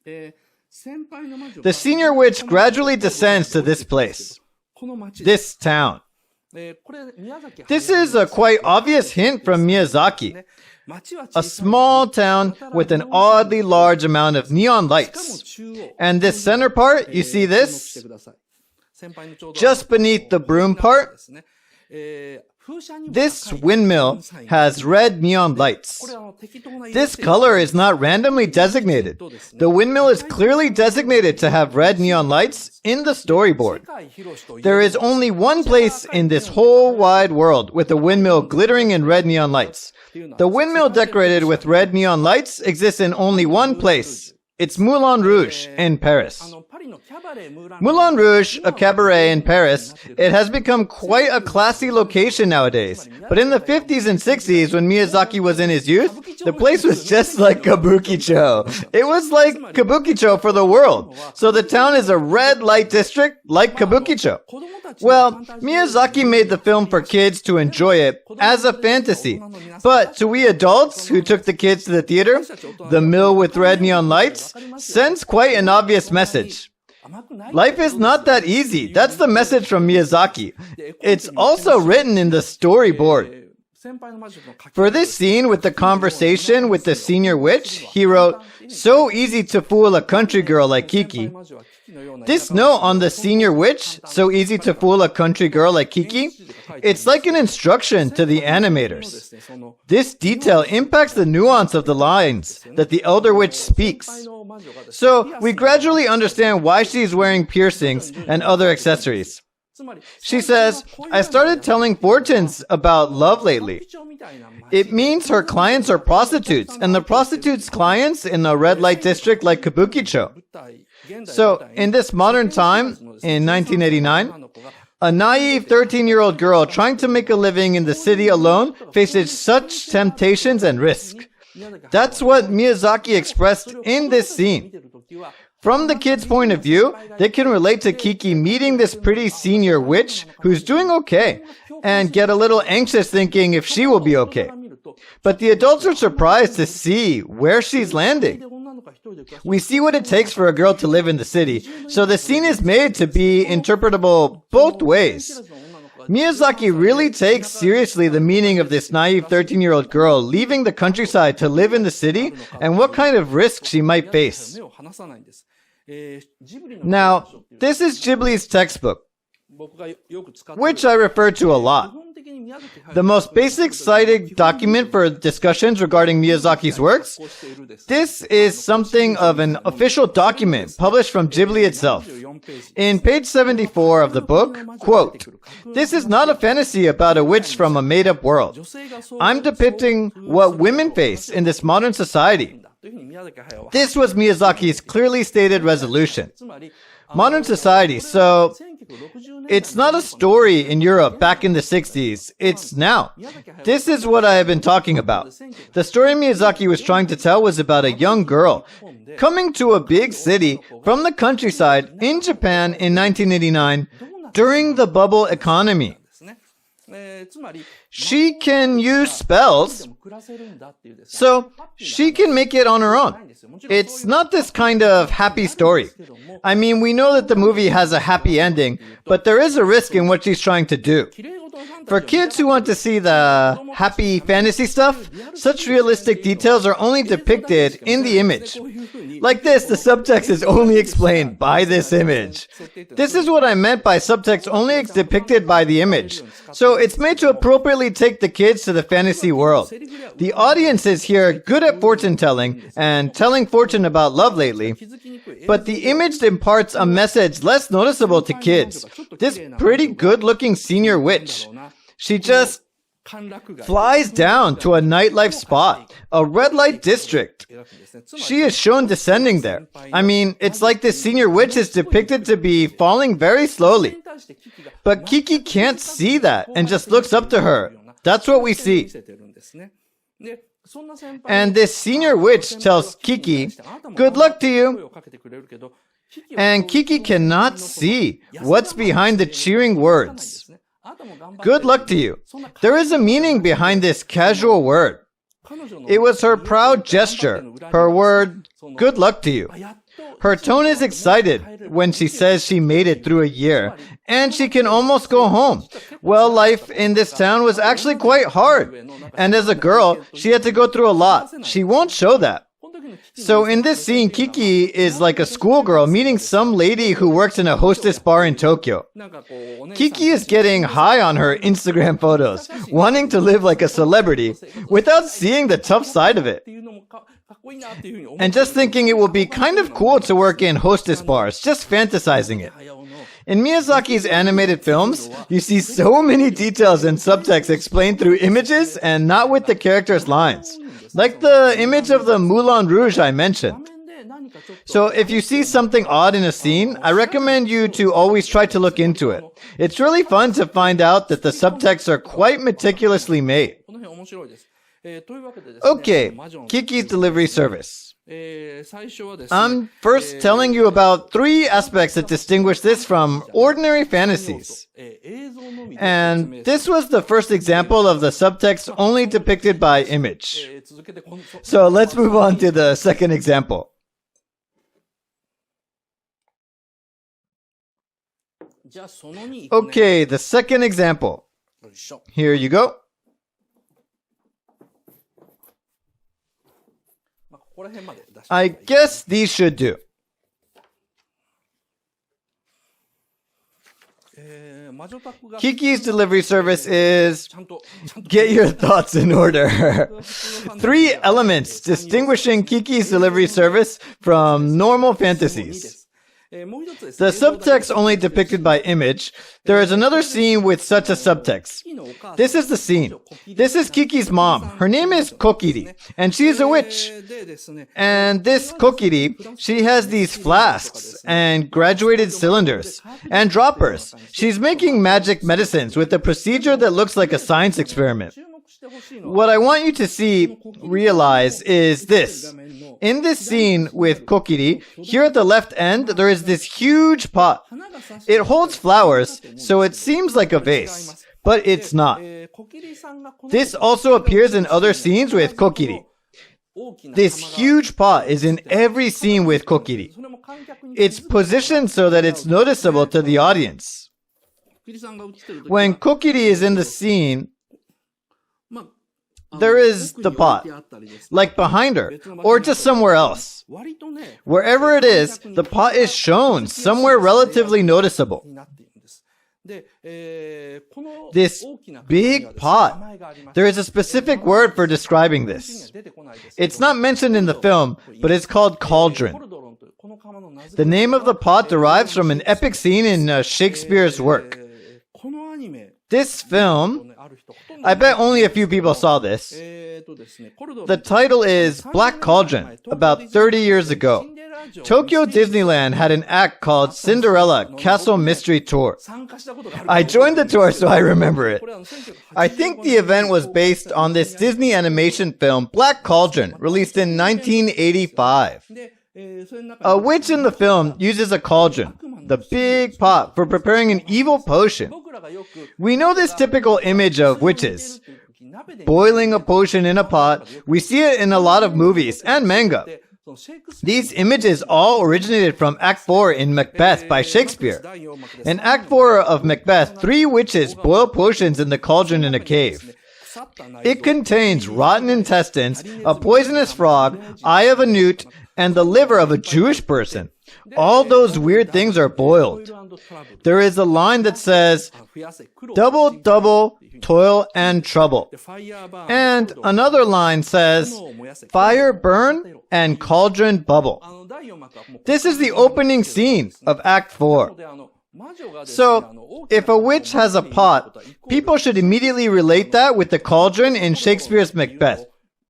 The senior witch gradually descends to this place, this town. This is a quite obvious hint from Miyazaki. A small town with an oddly large amount of neon lights. And this center part, you see this? Just beneath the broom part, this windmill has red neon lights. This color is not randomly designated. The windmill is clearly designated to have red neon lights in the storyboard. There is only one place in this whole wide world with a windmill glittering in red neon lights. The windmill decorated with red neon lights exists in only one place. It's Moulin Rouge in Paris. Moulin Rouge, a cabaret in Paris, it has become quite a classy location nowadays. But in the 50s and 60s, when Miyazaki was in his youth, the place was just like Kabukicho. It was like Kabukicho for the world. So the town is a red light district like Kabukicho. Well, Miyazaki made the film for kids to enjoy it as a fantasy. But to we adults who took the kids to the theater, the mill with red neon lights sends quite an obvious message. Life is not that easy. That's the message from Miyazaki. It's also written in the storyboard. For this scene with the conversation with the senior witch, he wrote, "So easy to fool a country girl like Kiki." This note on the senior witch, "So easy to fool a country girl like Kiki," it's like an instruction to the animators. This detail impacts the nuance of the lines that the elder witch speaks. So we gradually understand why she's wearing piercings and other accessories. She says, "I started telling fortunes about love lately." It means her clients are prostitutes, and the prostitutes' clients in a red light district like Kabukicho. So, in this modern time, in 1989, a naive 13-year-old girl trying to make a living in the city alone faces such temptations and risk. That's what Miyazaki expressed in this scene. From the kids' point of view, they can relate to Kiki meeting this pretty senior witch who's doing okay, and get a little anxious thinking if she will be okay. But the adults are surprised to see where she's landing. We see what it takes for a girl to live in the city, so the scene is made to be interpretable both ways. Miyazaki really takes seriously the meaning of this naive 13-year-old girl leaving the countryside to live in the city and what kind of risk she might face. Now, this is Ghibli's textbook, which I refer to a lot. The most basic cited document for discussions regarding Miyazaki's works. This is something of an official document published from Ghibli itself. In page 74 of the book, quote, "This is not a fantasy about a witch from a made-up world. I'm depicting what women face in this modern society." This was Miyazaki's clearly stated resolution. Modern society, so it's not a story in Europe back in the 60s, it's now. This is what I have been talking about. The story Miyazaki was trying to tell was about a young girl coming to a big city from the countryside in Japan in 1989 during the bubble economy. She can use spells, so she can make it on her own. It's not this kind of happy story. I mean, we know that the movie has a happy ending, but there is a risk in what she's trying to do. For kids who want to see the happy fantasy stuff, such realistic details are only depicted in the image. Like this, the subtext is only explained by this image. This is what I meant by subtext only depicted by the image. So it's made to appropriately take the kids to the fantasy world. The audience is here good at fortune telling and telling fortune about love lately, but the image imparts a message less noticeable to kids. This pretty good looking senior witch, she just flies down to a nightlife spot, a red light district. She is shown descending there. I mean, it's like this senior witch is depicted to be falling very slowly. But Kiki can't see that and just looks up to her. That's what we see. And this senior witch tells Kiki, "Good luck to you." And Kiki cannot see what's behind the cheering words. Good luck to you. There is a meaning behind this casual word. It was her proud gesture, her word, "Good luck to you." Her tone is excited when she says she made it through a year, and she can almost go home. Well, life in this town was actually quite hard, and as a girl, she had to go through a lot. She won't show that. So in this scene, Kiki is like a schoolgirl meeting some lady who works in a hostess bar in Tokyo. Kiki is getting high on her Instagram photos, wanting to live like a celebrity without seeing the tough side of it. And just thinking it would be kind of cool to work in hostess bars, just fantasizing it. In Miyazaki's animated films, you see so many details and subtext explained through images and not with the characters' lines. Like the image of the Moulin Rouge I mentioned. So if you see something odd in a scene, I recommend you to always try to look into it. It's really fun to find out that the subtexts are quite meticulously made. Okay, Kiki's delivery service. I'm first telling you about 3 aspects that distinguish this from ordinary fantasies. And this was the first example of the subtext only depicted by image. So let's move on to the second example. Okay, the second example. Here you go. I guess these should do. Kiki's delivery service is, get your thoughts in order. 3 elements distinguishing Kiki's delivery service from normal fantasies. The subtext only depicted by image. There is another scene with such a subtext. This is the scene. This is Kiki's mom. Her name is Kokiri, and she is a witch. And this Kokiri, she has these flasks and graduated cylinders and droppers. She's making magic medicines with a procedure that looks like a science experiment. What I want you to realize is this. In this scene with Kokiri, here at the left end, there is this huge pot. It holds flowers, so it seems like a vase, but it's not. This also appears in other scenes with Kokiri. This huge pot is in every scene with Kokiri. It's positioned so that it's noticeable to the audience. When Kokiri is in the scene, there is the pot, like behind her, or just somewhere else. Wherever it is, the pot is shown somewhere relatively noticeable. This big pot, there is a specific word for describing this. It's not mentioned in the film, but it's called cauldron. The name of the pot derives from an epic scene in Shakespeare's work. This film, I bet only a few people saw this. The title is Black Cauldron, about 30 years ago. Tokyo Disneyland had an act called Cinderella Castle Mystery Tour. I joined the tour, so I remember it. I think the event was based on this Disney animation film Black Cauldron, released in 1985. A witch in the film uses a cauldron, the big pot, for preparing an evil potion. We know this typical image of witches. Boiling a potion in a pot, we see it in a lot of movies and manga. These images all originated from Act 4 in Macbeth by Shakespeare. In Act 4 of Macbeth, 3 witches boil potions in the cauldron in a cave. It contains rotten intestines, a poisonous frog, eye of a newt, and the liver of a Jewish person. All those weird things are boiled. There is a line that says, double, double, toil and trouble. And another line says, fire burn and cauldron bubble. This is the opening scene of Act 4. So, if a witch has a pot, people should immediately relate that with the cauldron in Shakespeare's Macbeth.